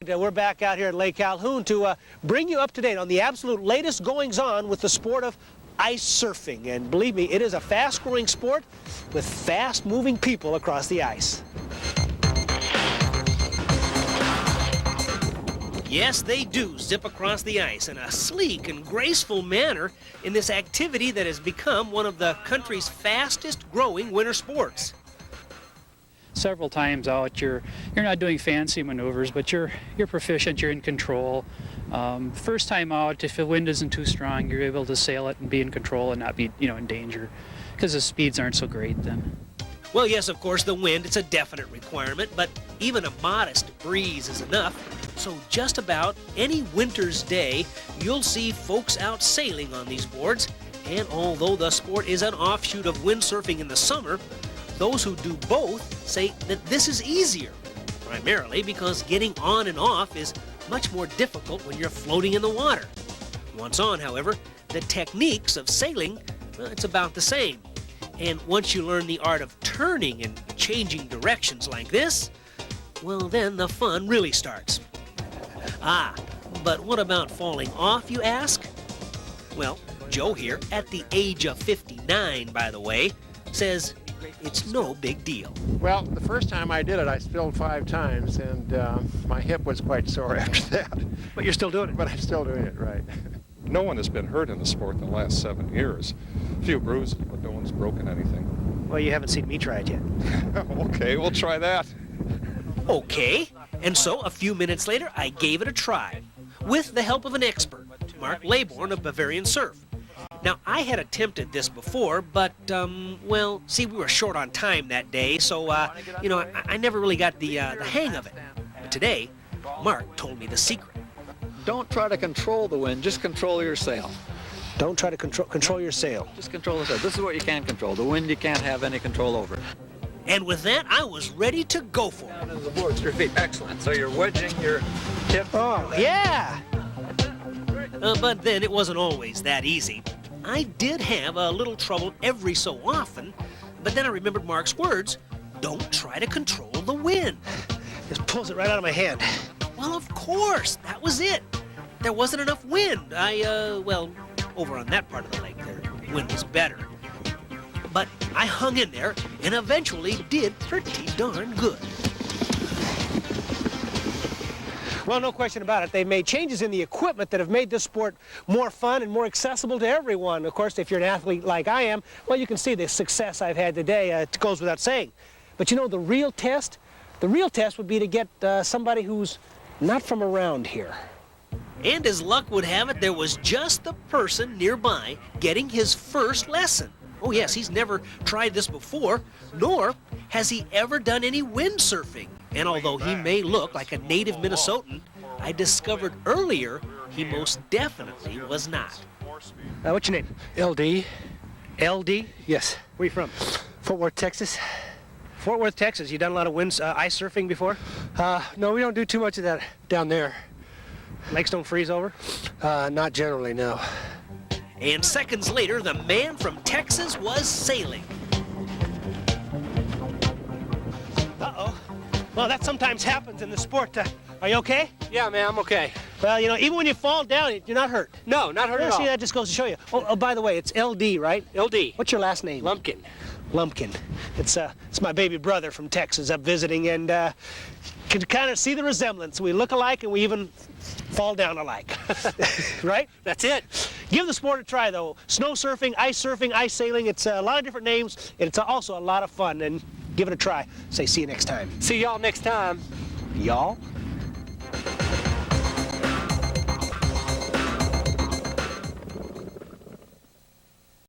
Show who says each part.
Speaker 1: We're back out here at Lake Calhoun to bring you up to date on the absolute latest goings-on with the sport of ice surfing. And believe me, it is a fast-growing sport with fast-moving people across the ice. Yes, they do zip across the ice in a sleek and graceful manner in this activity that has become one of the country's fastest-growing winter sports.
Speaker 2: Several times out, you're not doing fancy maneuvers, but you're proficient, you're in control. First time out, if the wind isn't too strong, you're able to sail it and be in control and not be, in danger, because the speeds aren't so great then.
Speaker 1: Well, yes, of course, the wind, it's a definite requirement, but even a modest breeze is enough. So just about any winter's day, you'll see folks out sailing on these boards. And although the sport is an offshoot of windsurfing in the summer, those who do both say that this is easier, primarily because getting on and off is much more difficult when you're floating in the water. Once on, however, the techniques of sailing, well, it's about the same. And once you learn the art of turning and changing directions like this, well, then the fun really starts. Ah, but what about falling off, you ask? Well, Joe here, at the age of 59, by the way, says it's no big deal.
Speaker 3: Well, the first time I did it, I spilled 5 times, and my hip was quite sore after that.
Speaker 1: But you're still doing it.
Speaker 3: But I'm still doing it, right.
Speaker 4: No one has been hurt in the sport in the last 7 years. A few bruises, but no one's broken anything.
Speaker 1: Well, you haven't seen me try it yet.
Speaker 4: Okay, we'll try that.
Speaker 1: Okay, and so a few minutes later, I gave it a try, with the help of an expert, Mark Laybourne of Bavarian Surf. Now, I had attempted this before, but, well, see, we were short on time that day, so, I never really got the hang of it. But today, Mark told me the secret.
Speaker 5: Don't try to control the wind, just control your sail.
Speaker 1: Don't try to control your sail.
Speaker 5: Just control the sail. This is what you can control. The wind you can't have any control over.
Speaker 1: And with that, I was ready to go for it.
Speaker 5: Down into the boards, your feet. Excellent. So you're wedging your hip.
Speaker 1: Oh, yeah! But then it wasn't always that easy. I did have a little trouble every so often, but then I remembered Mark's words, don't try to control the wind. Just pulls it right out of my hand. Well, of course, that was it. There wasn't enough wind. Well, over on that part of the lake, the wind was better. But I hung in there and eventually did pretty darn good. Well, no question about it. They've made changes in the equipment that have made this sport more fun and more accessible to everyone. Of course, if you're an athlete like I am, well, you can see the success I've had today. It goes without saying. But the real test would be to get somebody who's not from around here. And as luck would have it, there was just the person nearby getting his first lesson. Oh yes, he's never tried this before, nor has he ever done any windsurfing. And although he may look like a native Minnesotan, I discovered earlier he most definitely was not. What's your name?
Speaker 6: LD.
Speaker 1: LD?
Speaker 6: Yes.
Speaker 1: Where you from?
Speaker 6: Fort Worth, Texas.
Speaker 1: Fort Worth, Texas. You done a lot of ice surfing before?
Speaker 6: No, we don't do too much of that down there.
Speaker 1: Lakes don't freeze over?
Speaker 6: Not generally, no.
Speaker 1: And seconds later, the man from Texas was sailing. Uh-oh. Well, that sometimes happens in the sport. Are you okay?
Speaker 6: Yeah, man, I'm okay.
Speaker 1: Well, even when you fall down, you're not hurt.
Speaker 6: No, not hurt at all.
Speaker 1: See, that just goes to show you. Oh, by the way, it's LD, right?
Speaker 6: LD.
Speaker 1: What's your last name?
Speaker 6: Lumpkin.
Speaker 1: Lumpkin. It's my baby brother from Texas up visiting, and can kind of see the resemblance. We look alike, and we even fall down alike. Right?
Speaker 6: That's it.
Speaker 1: Give the sport a try, though. Snow surfing, ice sailing. It's a lot of different names, and it's also a lot of fun. And give it a try. Say, see you next time.
Speaker 6: See y'all next time.
Speaker 1: Y'all?